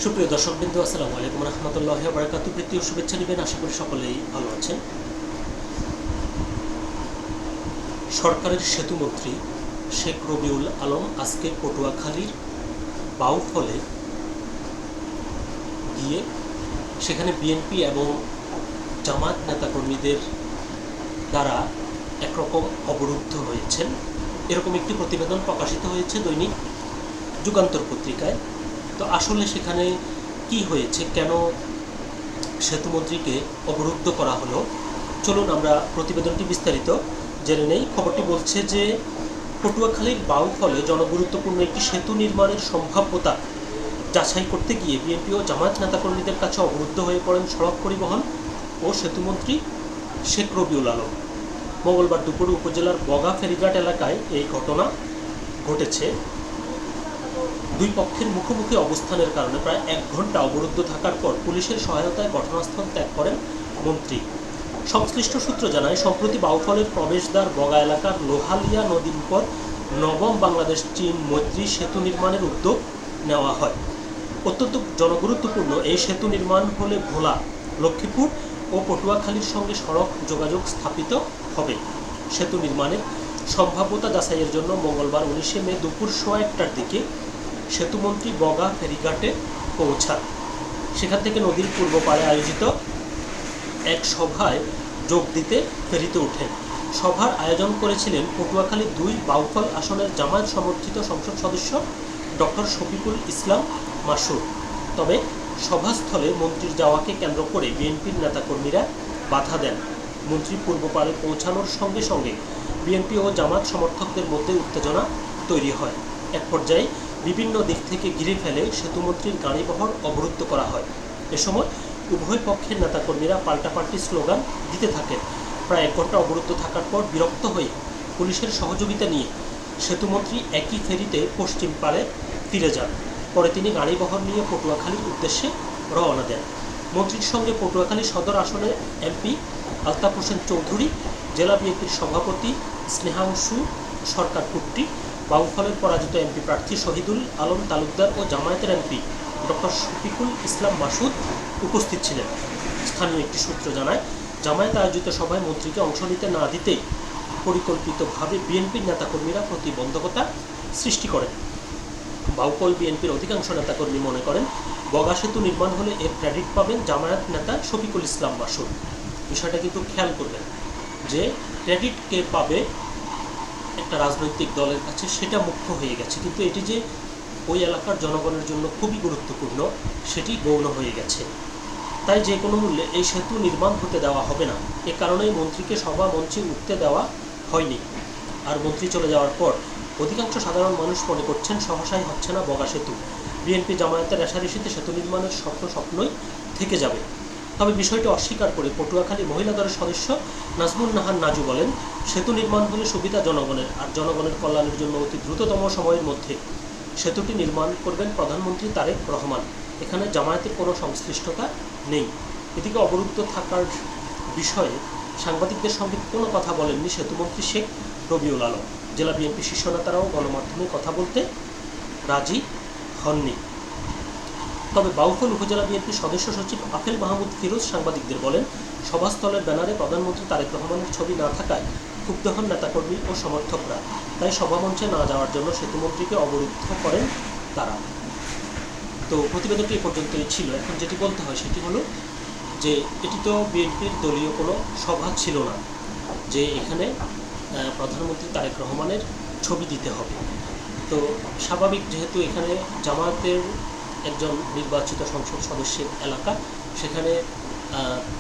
সুপ্রিয় দর্শকবৃন্দ, আসসালামু আলাইকুম রহমতুল্লাহি ওয়া বারাকাতুহু। প্রীতি ও শুভেচ্ছা নেবেন, আশা করি সকলেই ভালো আছেন। সরকারের সেতুমন্ত্রী শেখ রবিউল আলম আজকে পটুয়াখালীর বাউফলে গিয়ে সেখানে বিএনপি এবং জামায়াত নেতাকর্মীদের দ্বারা একরকম অবরুদ্ধ হয়েছেন, এরকম একটি প্রতিবেদন প্রকাশিত হয়েছে দৈনিক যুগান্তর পত্রিকায়। তো আসলে সেখানে কি হয়েছে, কেন সেতুমন্ত্রীকে অবরুদ্ধ করা হলো, চলুন আমরা প্রতিবেদনটি বিস্তারিত জেনে নেই। খবরটি বলছে যে পটুয়াখালীর বাউফলে জনগুরুত্বপূর্ণ একটি সেতু নির্মাণের সম্ভাব্যতা যাচাই করতে গিয়ে বিএনপি ও জামায়াত নেতাকর্মীদের কাছে অবরুদ্ধ হয়ে পড়েন সড়ক পরিবহন ও সেতুমন্ত্রী শেখ রবিউল আলম। মঙ্গলবার দুপুরে উপজেলার বগা ফেরিঘাট এলাকায় এই ঘটনা ঘটেছে। দুই পক্ষের মুখোমুখি অবস্থানের কারণে প্রায় 1 ঘন্টা অবরুদ্ধ থাকার পর পুলিশের সহায়তায় ঘটনাস্থল ত্যাগ করেন মন্ত্রী। সংশ্লিষ্ট সূত্র জানায়, সম্প্রতি বাউফলের প্রবেশদ্বার বগা এলাকার লোহালিয়া নদীর উপর নবম বাংলাদেশ চীন মৈত্রী সেতু নির্মাণের উদ্যোগ নেওয়া হয়। অত্যন্ত জনগুরুত্বপূর্ণ এই সেতু নির্মাণ হলে ভোলা, লক্ষ্মীপুর ও পটুয়াখালীর সঙ্গে সড়ক যোগাযোগ স্থাপিত হবে। সেতু নির্মাণের সম্ভাব্যতা যাচাইয়ের জন্য মঙ্গলবার 19 মে দুপুর 1:15টার দিকে সেতুমন্ত্রী বগা ফেরিঘাটে পৌঁছান। সেখান থেকে নদীর পূর্ব পাড়ে আয়োজিত এক সভায় যোগ দিতে ফেরিতে ওঠেন। সভার আয়োজন করেছিলেন পটুয়াখালী 2 বাউফল আসনের জামায়াত সমর্থিত সংসদ সদস্য ডক্টর শফিকুল ইসলাম মাসুদ। তবে সভাস্থলে মন্ত্রীর যাওয়াকে কেন্দ্র করে বিএনপির নেতাকর্মীরা বাধা দেন। মন্ত্রী পূর্ব পাড়ে পৌঁছানোর সঙ্গে সঙ্গে বিএনপি ও জামায়াত সমর্থকদের মধ্যে উত্তেজনা তৈরি হয়। এক পর্যায়ে বিভিন্ন দিক থেকে ঘিরে ফেলে সেতুমন্ত্রীর গাড়িবহর অবরুদ্ধ করা হয়। এ সময় উভয় পক্ষের নেতাকর্মীরা পাল্টাপাল্টি স্লোগান দিতে থাকেন। প্রায় 1 ঘন্টা অবরুদ্ধ থাকার পর বিরক্ত হয়ে পুলিশের সহযোগিতা নিয়ে সেতুমন্ত্রী একই ফেরিতে পশ্চিম পাড়ে ফিরে যান। পরে তিনি গাড়িবহর নিয়ে পটুয়াখালীর উদ্দেশ্যে রওনা দেন। মন্ত্রীর সঙ্গে পটুয়াখালী সদর আসনের এমপি আলতাফ হোসেন চৌধুরী, জেলা বিএনপির সভাপতি স্নেহাংশু সরকার কুট্টি, বাউফলের পরাজিত এমপি প্রার্থী শহীদুল আলম তালুকদার ও জামায়াতের এমপি ডক্টর শফিকুল ইসলাম মাসুদ উপস্থিত ছিলেন। স্থানীয় একটি সূত্র জানায়, জামায়াত আয়োজিত সভায় মন্ত্রীকে অংশ নিতে না দিতেই পরিকল্পিতভাবে বিএনপির নেতাকর্মীরা প্রতিবন্ধকতা সৃষ্টি করেন। বাউফল বিএনপির অধিকাংশ নেতাকর্মী মনে করেন, বগা সেতু নির্মাণ হলে এর ক্রেডিট পাবেন জামায়াত নেতা শফিকুল ইসলাম মাসুদ। বিষয়টা কিন্তু খেয়াল করবেন যে ক্রেডিট কে পাবে একটা রাজনৈতিক দলের কাছে, সেটা মুখ্য হয়ে গেছে, কিন্তু এটি যে ওই এলাকার জনগণের জন্য খুবই গুরুত্বপূর্ণ সেটি গৌণ হয়ে গেছে। তাই যে কোনো মূল্যে এই সেতু নির্মাণ হতে দেওয়া হবে না। এ কারণেই মন্ত্রীকে সভা মঞ্চে উঠতে দেওয়া হয়নি। আর মন্ত্রী চলে যাওয়ার পর অধিকাংশ সাধারণ মানুষ মনে করছেন সহসাই হচ্ছে না বগা সেতু। বিএনপি জামায়াতের রেশারেশিতে সেতু নির্মাণের স্বপ্নই থেকে যাবে। তবে বিষয়টি অস্বীকার করে পটুয়াখালী মহিলা দলের সদস্য নাজমুন নাহার নাজু বলেন, সেতু নির্মাণ হলে সুবিধা জনগণের, আর জনগণের কল্যাণের জন্য অতি দ্রুততম সময়ের মধ্যে সেতুটি নির্মাণ করবেন প্রধানমন্ত্রী তারেক রহমান। এখানে জামায়াতের কোনো সংশ্লিষ্টতা নেই। এদিকে অবরুদ্ধ থাকার বিষয়ে সাংবাদিকদের সঙ্গে কোনো কথা বলেননি সেতুমন্ত্রী শেখ রবিউল আলম। জেলা বিএনপি শীর্ষ নেতারাও গণমাধ্যমে কথা বলতে রাজি হননি। তবে বাউফল উপজেলা বিএনপির সদস্য সচিব আফেল মাহমুদ ফিরোজ সাংবাদিকদের বলেন, সভাস্থলের ব্যানারে প্রধানমন্ত্রী তারেক রহমানের ছবি না থাকায় ক্ষুব্ধ হন নেতাকর্মী ও সমর্থকরা। তাই সভামঞ্চে না যাওয়ার জন্য সেতুমন্ত্রীকে অবরুদ্ধ করেন তারা। তো প্রতিবেদনটি এ পর্যন্তই ছিল। এখন যেটি বলতে হয় সেটি হলো যে এটি তো বিএনপির দলীয় কোনো সভা ছিল না যে এখানে প্রধানমন্ত্রী তারেক রহমানের ছবি দিতে হবে। তো স্বাভাবিক, যেহেতু এখানে জামায়াতের একজন নির্বাচিত সংসদ সদস্যের এলাকা, সেখানে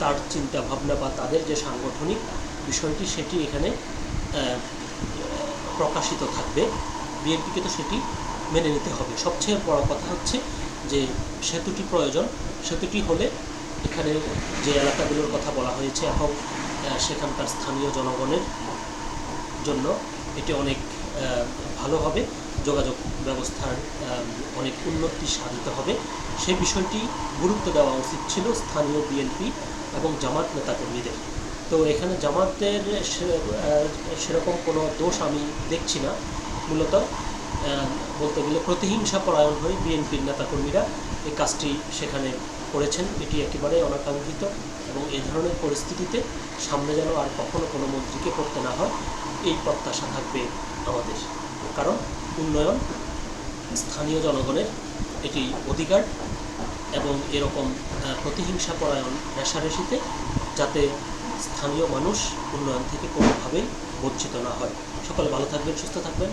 তার চিন্তা ভাবনা বা তাদের যে সাংগঠনিক বিষয়টি সেটি এখানে প্রকাশিত থাকবে। বিএনপিকে তো সেটি মেনে নিতে হবে। সবচেয়ে বড় কথা হচ্ছে যে সেতুটি প্রয়োজন। সেতুটি হলে এখানে যে এলাকাগুলোর কথা বলা হয়েছে এবং সেখানকার স্থানীয় জনগণের জন্য এটি অনেক ভালো হবে, যোগাযোগ ব্যবস্থার অনেক উন্নতি সাধিত হবে। সেই বিষয়টি গুরুত্ব দেওয়া উচিত ছিল স্থানীয় বিএনপি এবং জামাত নেতাকর্মীদের। তো এখানে জামাতের সেরকম কোনো দোষ আমি দেখছি না। মূলত বলতে গেলে প্রতিহিংসা পরায়ণ হয়ে বিএনপির নেতাকর্মীরা এই কাজটি সেখানে করেছেন। এটি একেবারে অনাকাঙ্ক্ষিত এবং এই ধরনের পরিস্থিতিতে সামনে যেন আর কখনো কোনো মন্ত্রীকে করতে না হয় এই প্রত্যাশা থাকবে আমাদের। কারণ উন্নয়ন স্থানীয় জনগণের এটি অধিকার এবং এরকম প্রতিহিংসা পরায়ণ রেষারেষিতে যাতে স্থানীয় মানুষ উন্নয়ন থেকে কোনোভাবেই বঞ্চিত না হয়। সকলে ভালো থাকবেন, সুস্থ থাকবেন।